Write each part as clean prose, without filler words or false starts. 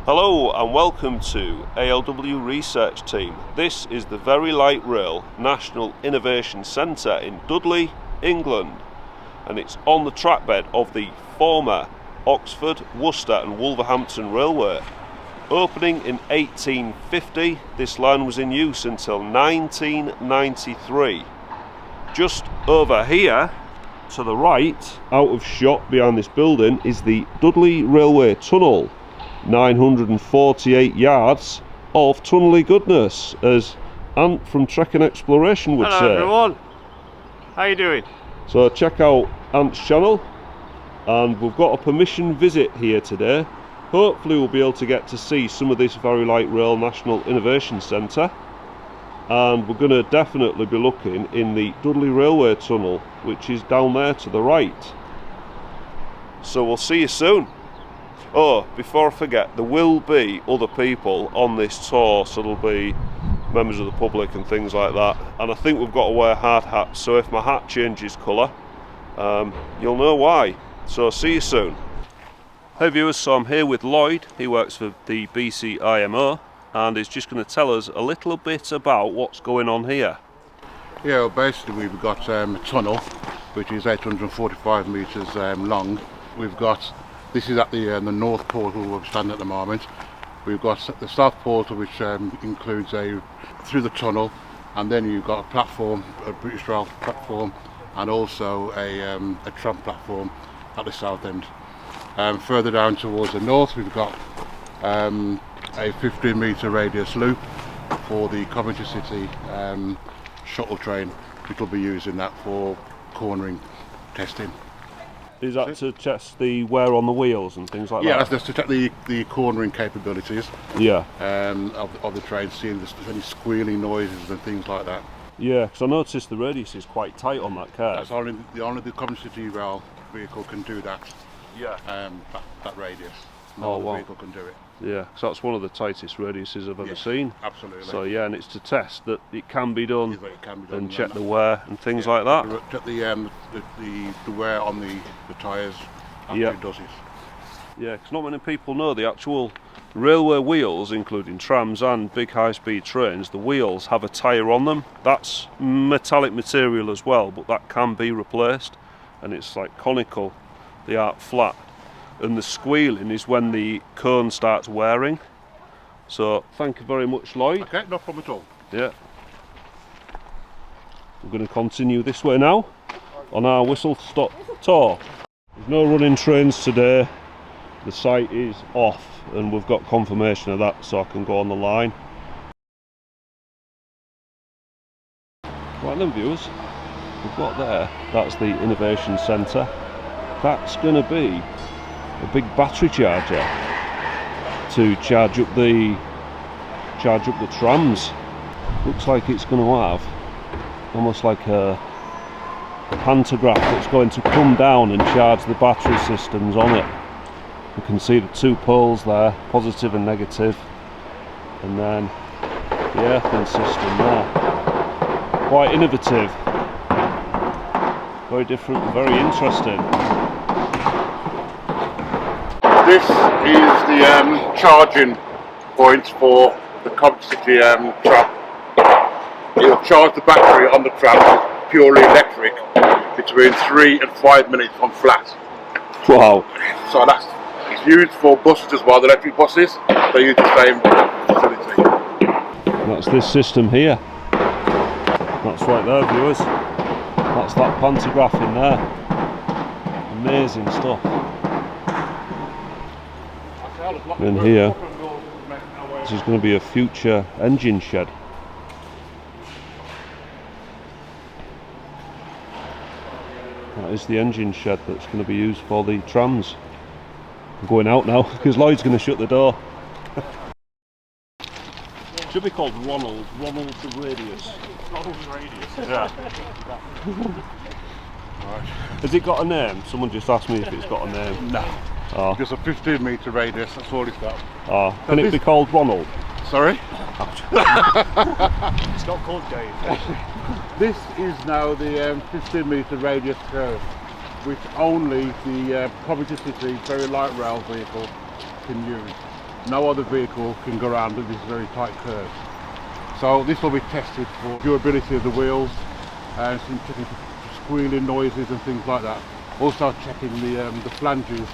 Hello and welcome to ALW Research Team. This is the Very Light Rail National Innovation Centre in Dudley, England, and it's on the trackbed of the former Oxford-Worcester and Wolverhampton Railway. Opening in 1850, this line was in use until 1993. Just over here, to the right, out of shot behind this building, is the Dudley Railway Tunnel. 948 yards of tunnelly goodness, as Ant from Trek and Exploration would say. Hello everyone, how you doing? So check out Ant's channel, and we've got a permission visit here today. Hopefully we'll be able to get to see some of this Very Light Rail National Innovation Centre, and we're going to definitely be looking in the Dudley Railway Tunnel, which is down there to the right. So we'll see you soon. Oh, before I forget, there will be other people on this tour, so there'll be members of the public and things like that. And I think we've got to wear hard hats, so if my hat changes colour, you'll know why. So see you soon. Hey viewers, so I'm here with Lloyd. He works for the BCIMO and is just going to tell us a little bit about what's going on here. Yeah, well, basically we've got a tunnel which is 845 metres long. We've got, this is at the north portal where we stand at the moment. We've got the south portal, which includes through the tunnel, and then you've got a platform, a British Rail platform, and also a tram platform at the south end. Further down towards the north, we've got a 15-metre radius loop for the Coventry City shuttle train, which will be using that for cornering testing. Is that to test the wear on the wheels and things like that? Yeah, that's just to check the cornering capabilities. Yeah. Of the train, seeing if there's any squealing noises and things like that. Yeah, because I noticed the radius is quite tight on that curve. That's only the Coventry City Rail vehicle can do that. Yeah. That radius. No other vehicle can do it. Yeah, because that's one of the tightest radiuses I've ever seen. Absolutely. So yeah, and it's to test that it can be done, It can be done, and check the wear and things like that. Check the wear on the tyres after it does it. Yeah, because not many people know the actual railway wheels, including trams and big high-speed trains, the wheels have a tyre on them. That's metallic material as well, but that can be replaced, and it's like conical, they aren't flat. And the squealing is when the cone starts wearing. So thank you very much, Lloyd. Okay, no problem at all. Yeah. We're going to continue this way now on our whistle-stop tour. There's no running trains today. The site is off, and we've got confirmation of that, so I can go on the line. Right then, viewers, we've got there, that's the Innovation Centre. That's going to be a big battery charger to charge up the trams. Looks like it's going to have almost like a pantograph that's going to come down and charge the battery systems on it. You can see the two poles there, positive and negative, and then the earthing system there. Quite innovative, very different, very interesting. This is the charging point for the Coventry City tram. It'll charge the battery on the tram with purely electric between 3 and 5 minutes on flat. Wow. So it's used for buses as well, the electric buses. They use the same facility. That's this system here. That's right there, viewers. That's that pantograph in there. Amazing stuff. And here, this is going to be a future engine shed. That is the engine shed that's going to be used for the trams. I'm going out now because Lloyd's going to shut the door. Should be called Ronald the Radius. Ronald's radius. Yeah. Right. Has it got a name? Someone just asked me if it's got a name. No. Oh. Just a 15-metre radius, that's all it's got. Oh. Can it be called Ronald? Sorry? It's not called Dave. This is now the 15-metre radius curve, which only the Coventry City Very Light Rail vehicle can use. no other vehicle can go around with this very tight curve. So this will be tested for durability of the wheels and some checking for squealing noises and things like that. Also checking the flanges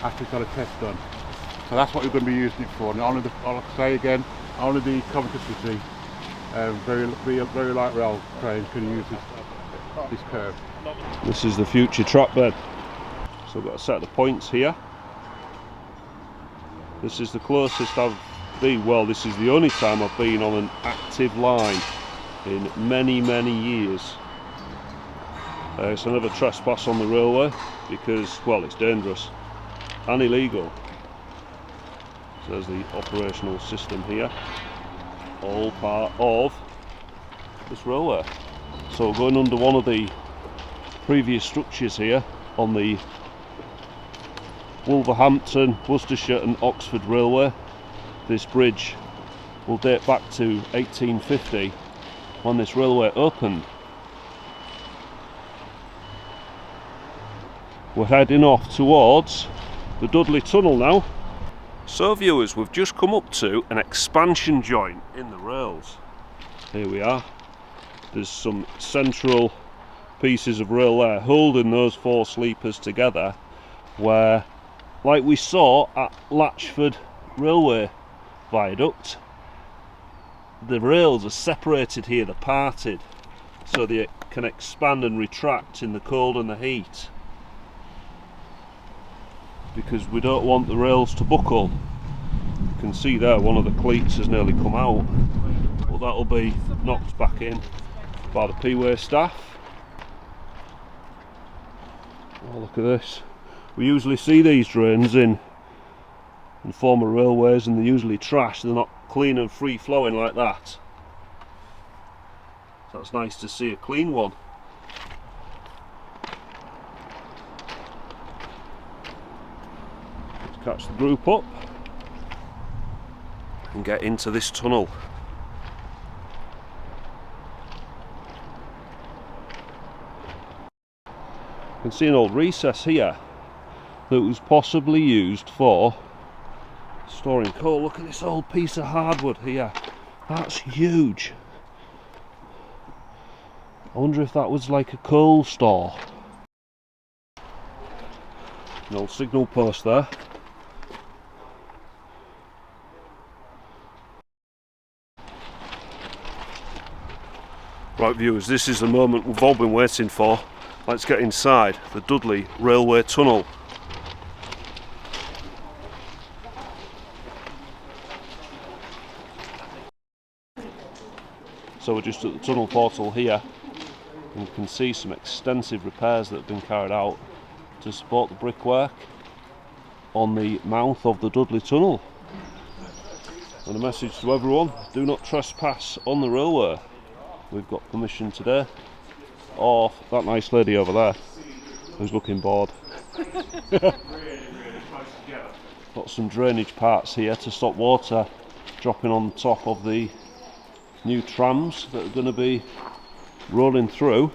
after it's got a test done. So that's what we're going to be using it for. And I'll say again, only the Coventry City very light rail train can use this curve. This is the future track bed. So I've got a set of the points here. This is the closest I've been, well, this is the only time I've been on an active line in many years. So I never trespass on the railway because, well, it's dangerous and illegal. So there's the operational system here, all part of this railway. So we're going under one of the previous structures here on the Wolverhampton, Worcestershire and Oxford Railway. This bridge will date back to 1850 when this railway opened. We're heading off towards the Dudley Tunnel now. So viewers, we've just come up to an expansion joint in the rails. Here we are. There's some central pieces of rail there holding those four sleepers together, where, like we saw at Latchford Railway Viaduct, the rails are separated here, they're parted, so they can expand and retract in the cold and the heat, because we don't want the rails to buckle. You can see there one of the cleats has nearly come out, but that'll be knocked back in by the P-way staff. Oh, look at this. We usually see these drains in former railways and they're usually trash, they're not clean and free flowing like that. So it's nice to see a clean one. Let's catch the group up and get into this tunnel. You can see an old recess here that was possibly used for storing coal. Look at this old piece of hardwood here, that's huge. I wonder if that was like a coal store. An old signal post there. Right viewers, this is the moment we've all been waiting for. Let's get inside the Dudley Railway Tunnel. So we're just at the tunnel portal here, and you can see some extensive repairs that have been carried out to support the brickwork on the mouth of the Dudley Tunnel. And a message to everyone, do not trespass on the railway. We've got permission today of that nice lady over there who's looking bored. Got some drainage parts here to stop water dropping on top of the new trams that are going to be rolling through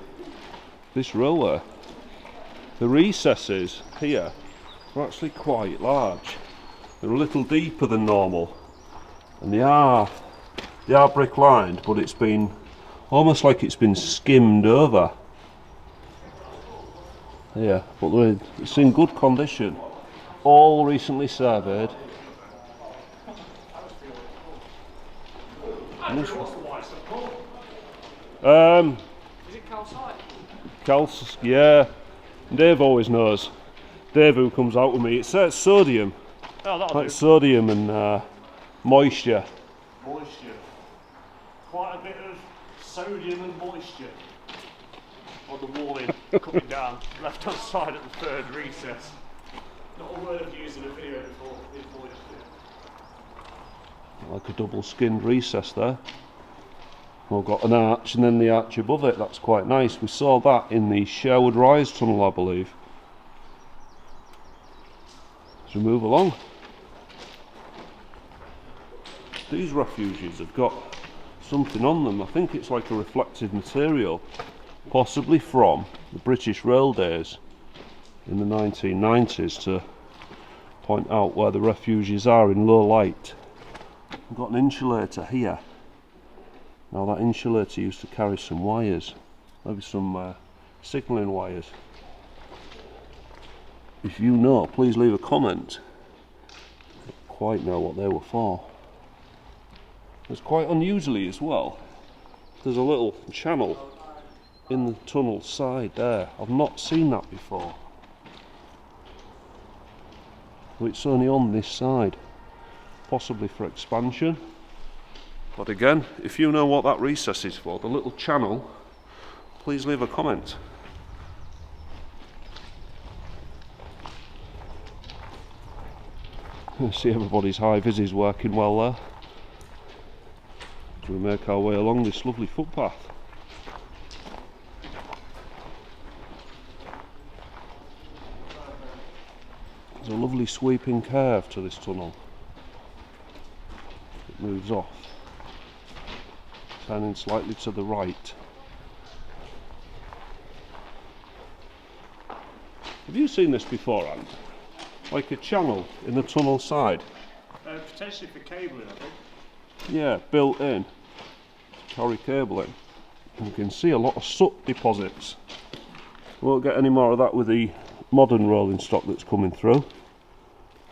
this railway. The recesses here are actually quite large. They're a little deeper than normal, and they are brick lined, but it's been almost like it's been skimmed over. Yeah, but it's in good condition. All recently surveyed. What's the white stuff called? Is it calcite? Yeah. Dave always knows. Dave, who comes out with me, it says sodium. Oh, that'll like do. sodium and moisture. Moisture. Quite a bit of sodium and moisture on the walling coming down left hand side at the third recess. Not a word I've used in a video before, is moisture. Like a double skinned recess there. We've got an arch and then the arch above it, that's quite nice. We saw that in the Sherwood Rise tunnel, I believe. As we move along. These refuges have got something on them. I think it's like a reflective material, possibly from the British Rail days in the 1990s to point out where the refuges are in low light. We've got an insulator here. Now that insulator used to carry some wires, maybe some signalling wires. If you know, please leave a comment. I don't quite know what they were for. It's quite unusually as well. There's a little channel in the tunnel side there. I've not seen that before. But it's only on this side, possibly for expansion. But again, if you know what that recess is for, the little channel, please leave a comment. I see everybody's high vis is working well there as we make our way along this lovely footpath. There's a lovely sweeping curve to this tunnel. It moves off, turning slightly to the right. Have you seen this before, Ant? Like a channel in the tunnel side? Potentially for cabling, I think. Yeah, built in. Carry cabling. And you can see a lot of soot deposits. Won't get any more of that with the modern rolling stock that's coming through.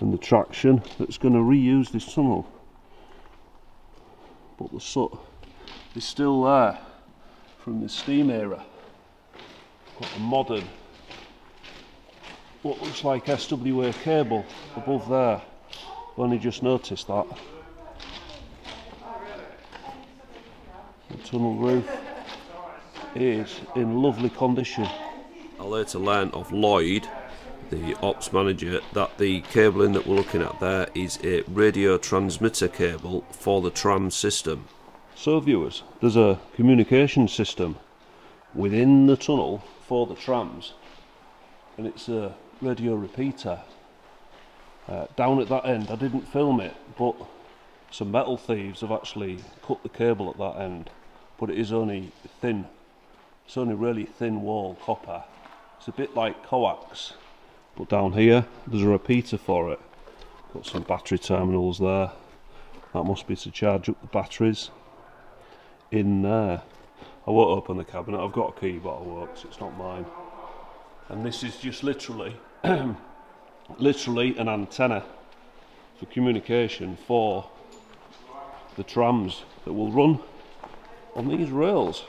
And the traction that's going to reuse this tunnel. But the soot is still there from the steam era. Got a modern, what looks like SWA cable above there. Only just noticed that. The tunnel roof is in lovely condition. I later learned of Lloyd, the ops manager, that the cabling that we're looking at there is a radio transmitter cable for the tram system. So viewers, there's a communication system within the tunnel for the trams, and it's a radio repeater. Down at that end, I didn't film it, but some metal thieves have actually cut the cable at that end, but it is only thin. It's only really thin wall copper. It's a bit like coax, but down here there's a repeater for it. Got some battery terminals there. That must be to charge up the batteries in there. I won't open the cabinet, I've got a key, but I won't, 'cause it's not mine. And this is just literally literally an antenna for communication for the trams that will run on these rails.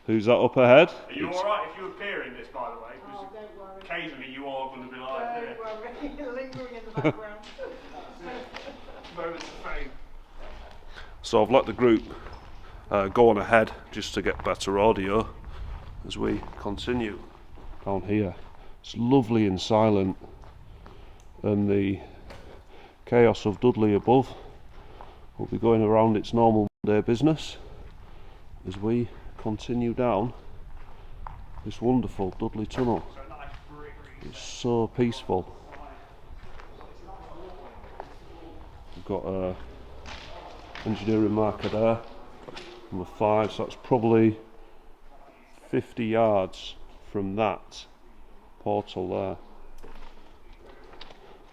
Who's that up ahead? Are you alright if you appear in this, by the way? Because occasionally you are going to be like this. Lingering in the background. Moments of fame. So I've let the group go on ahead just to get better audio as we continue down here. It's lovely and silent, and the chaos of Dudley above will be going around its normal day business as we continue down this wonderful Dudley Tunnel. It's so peaceful. We've got a engineering marker there, number 5, so that's probably 50 yards from that portal there.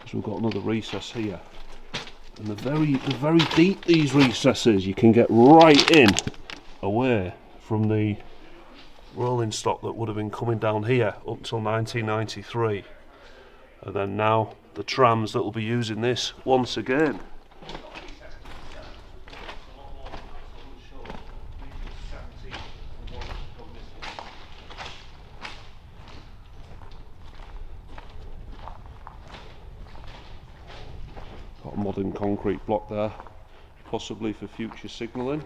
So we've got another recess here, and they're very deep, these recesses. You can get right in away from the rolling stock that would have been coming down here up till 1993, and then now the trams that will be using this once again. Got a modern concrete block there, possibly for future signalling.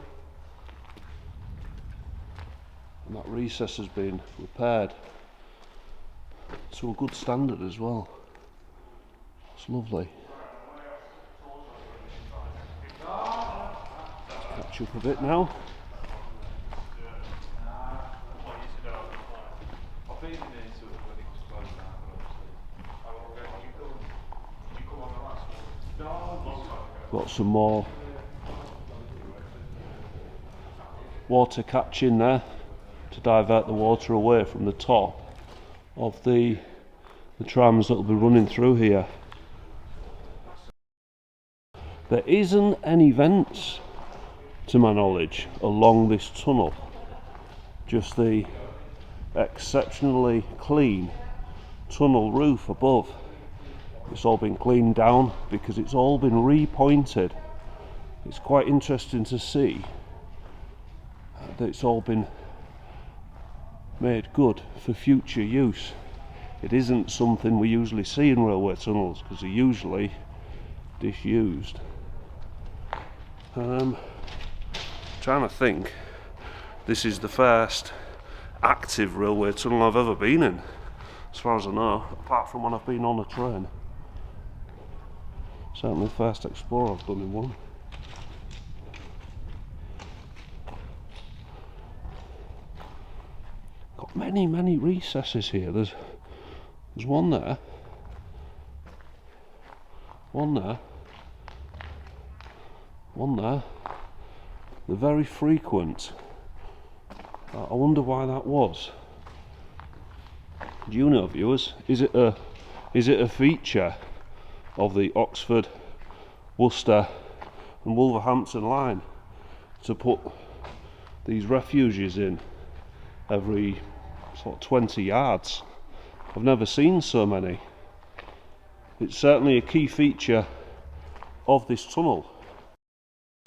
And that recess has been repaired to a good standard as well. It's lovely. Catch up a bit now. Got some more water catching there to divert the water away from the top of the trams that will be running through here. There isn't any vents, to my knowledge, along this tunnel. Just the exceptionally clean tunnel roof above. It's all been cleaned down because it's all been repointed. It's quite interesting to see that it's all been made good for future use. It isn't something we usually see in railway tunnels because they're usually disused. Trying to think, this is the first active railway tunnel I've ever been in, as far as I know, apart from when I've been on a train. Certainly the first explorer I've done in one. Got many recesses here. There's one there, one there, one there. They're very frequent. I wonder why that was. Do you know, viewers? Is it a feature of the Oxford, Worcester and Wolverhampton line to put these refuges in every sort of 20 yards? I've never seen so many. It's certainly a key feature of this tunnel.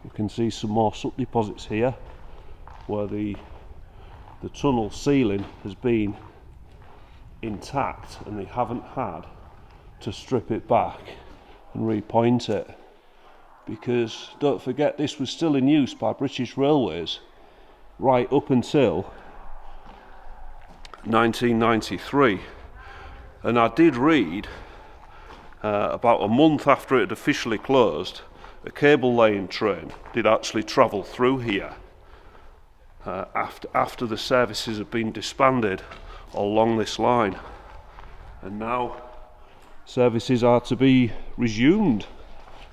You can see some more soot deposits here where the tunnel ceiling has been intact and they haven't had to strip it back and repoint it, because don't forget this was still in use by British Railways right up until 1993. And I did read about a month after it had officially closed, a cable laying train did actually travel through here after the services had been disbanded along this line, and now services are to be resumed,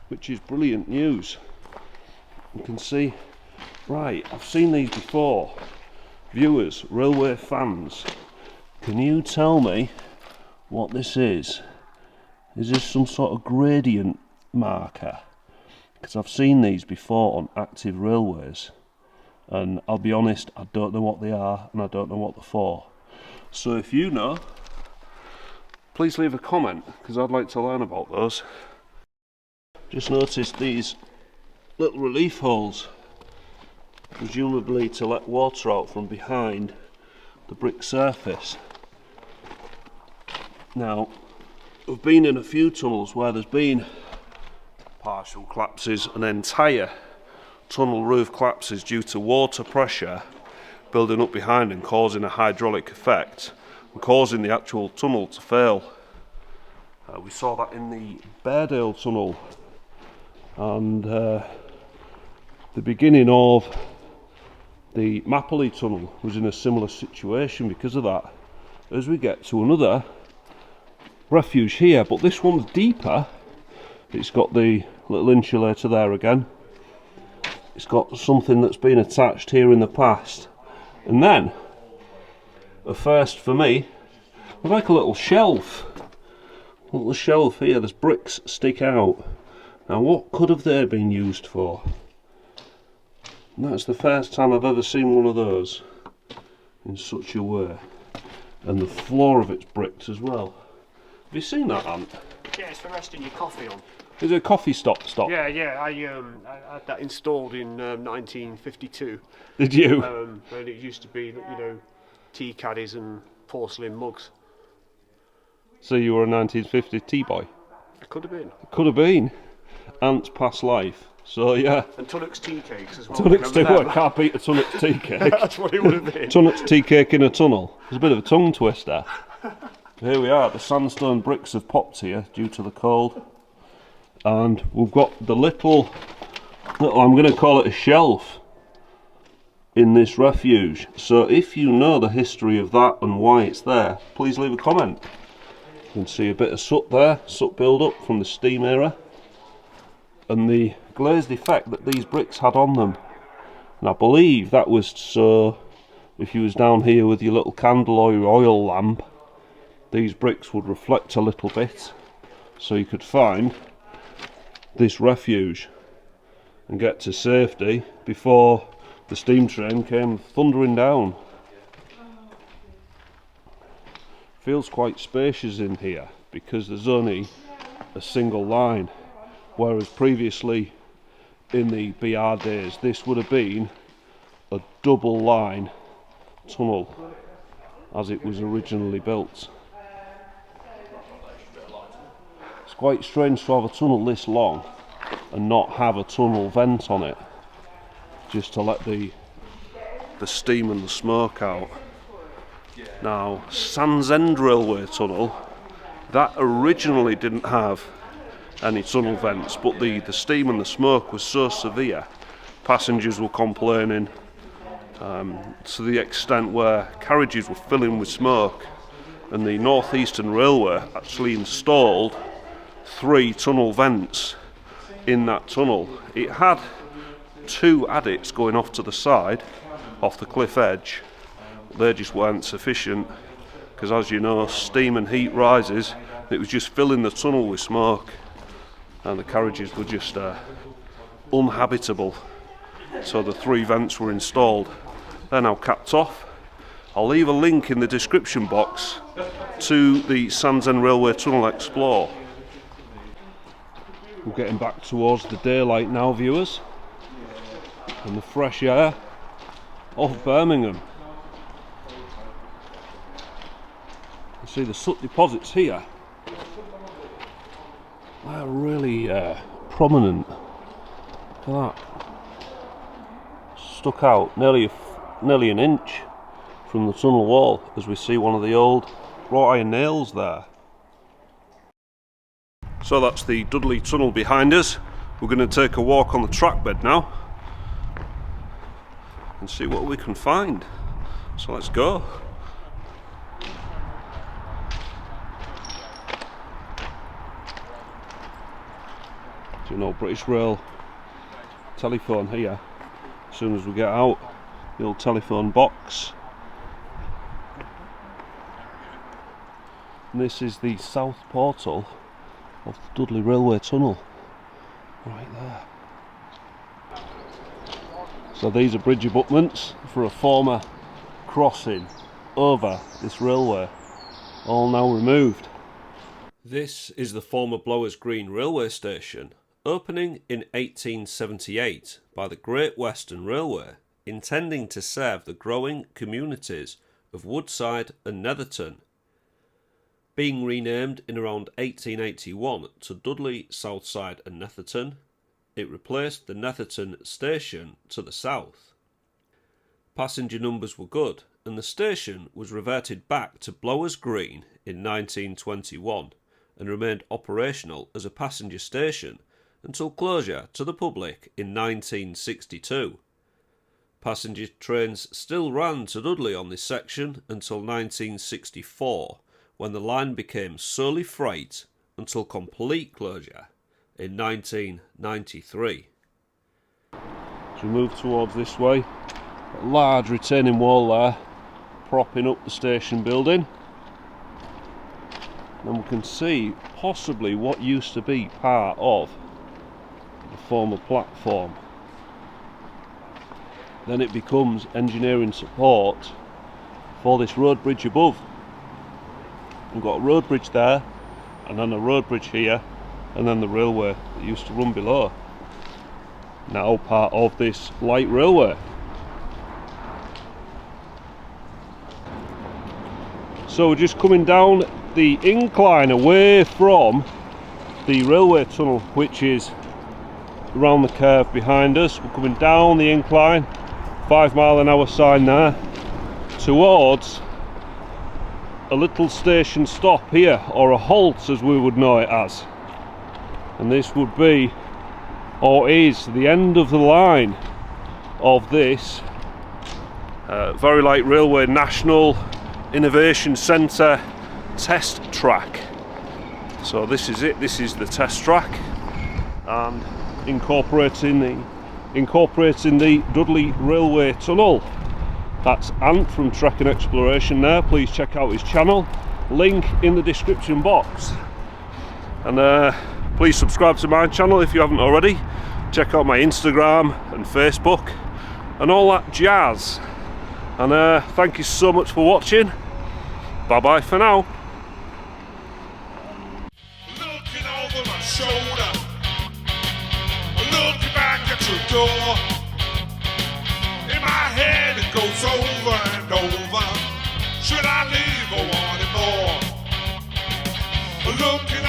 which is brilliant news. You can see, right, I've seen these before. Viewers, railway fans, can you tell me what this is? Is this some sort of gradient marker? Because I've seen these before on active railways, and I'll be honest, I don't know what they are and I don't know what they're for. So if you know, please leave a comment, because I'd like to learn about those. Just noticed these little relief holes, presumably to let water out from behind the brick surface. Now, we've been in a few tunnels where there's been partial collapses and entire tunnel roof collapses due to water pressure building up behind and causing a hydraulic effect and causing the actual tunnel to fail. We saw that in the Beardale tunnel, and the beginning of the Mapley tunnel was in a similar situation because of that. As we get to another refuge here, but this one's deeper. It's got the little insulator there again. It's got something that's been attached here in the past. And then, a first for me, like a little shelf. A little shelf here, there's bricks stick out. Now what could have they been used for? And that's the first time I've ever seen one of those in such a way. And the floor of it's bricked as well. Have you seen that, Ant? Yeah, it's for resting your coffee on. Is it a coffee stop? Yeah, I had that installed in 1952. Did you? And it used to be, you know, tea caddies and porcelain mugs. So you were a 1950 tea boy? It could have been. It could have been. Ant's past life. So yeah. And Tunnock's tea cakes as well. Tunnock's tea cake. Can't beat a Tunnock's tea cake. That's what it would have been. Tunnock's tea cake in a tunnel. There's a bit of a tongue twister. Here we are. The sandstone bricks have popped here due to the cold. And we've got the little, I'm going to call it a shelf in this refuge. So if you know the history of that and why it's there, please leave a comment. You can see a bit of soot there, soot build up from the steam era, and the glazed effect that these bricks had on them. And I believe that was so if you was down here with your little candle or your oil lamp, these bricks would reflect a little bit, so you could find this refuge and get to safety before the steam train came thundering down. Feels quite spacious in here because there's only a single line, whereas previously in the BR days this would have been a double line tunnel as it was originally built. It's quite strange to have a tunnel this long and not have a tunnel vent on it, just to let the steam and the smoke out. Now, Sands End Railway Tunnel, that originally didn't have any tunnel vents, but the steam and the smoke was so severe, passengers were complaining to the extent where carriages were filling with smoke, and the North Eastern Railway actually installed 3 tunnel vents in that tunnel. It had 2 adits going off to the side, off the cliff edge. They just weren't sufficient because, as you know, steam and heat rises. It was just filling the tunnel with smoke, and the carriages were just uninhabitable. So the 3 vents were installed. They're now capped off. I'll leave a link in the description box to the Sands End Railway Tunnel Explore. We're getting back towards the daylight now, viewers, and the fresh air of Birmingham. You see the soot deposits here. They're really prominent. Look at that. Stuck out nearly an inch from the tunnel wall, as we see one of the old wrought iron nails there. So that's the Dudley Tunnel behind us. We're going to take a walk on the track bed now and see what we can find. So let's go. So, you know, British Rail telephone here. As soon as we get out, the old telephone box. And this is the south portal of the Dudley Railway Tunnel, right there. So these are bridge abutments for a former crossing over this railway, all now removed. This is the former Blowers Green railway station, opening in 1878 by the Great Western Railway, intending to serve the growing communities of Woodside and Netherton. Being renamed in around 1881 to Dudley, Southside and Netherton, it replaced the Netherton station to the south. Passenger numbers were good, and the station was reverted back to Blowers Green in 1921 and remained operational as a passenger station until closure to the public in 1962. Passenger trains still ran to Dudley on this section until 1964, when the line became solely freight until complete closure in 1993. As we move towards this way, a large retaining wall there propping up the station building, and we can see possibly what used to be part of the former platform. Then it becomes engineering support for this road bridge above. We've got a road bridge there, and then a road bridge here, and then the railway that used to run below. Now part of this light railway. So we're just coming down the incline away from the railway tunnel, which is around the curve behind us. We're coming down the incline, 5 mile an hour sign there, towards a little station stop here, or a halt as we would know it as. And this would be, or is, the end of the line of this Very Light Railway National Innovation Centre test track. So this is it, this is the test track, and incorporating the Dudley Railway Tunnel. That's Ant from Trek and Exploration there. Please check out his channel. Link in the description box. And please subscribe to my channel if you haven't already. Check out my Instagram and Facebook and all that jazz. And thank you so much for watching. Bye bye for now. Looking over my shoulder, looking back at your door. In my head it goes over and over. Should I leave or want it more? Looking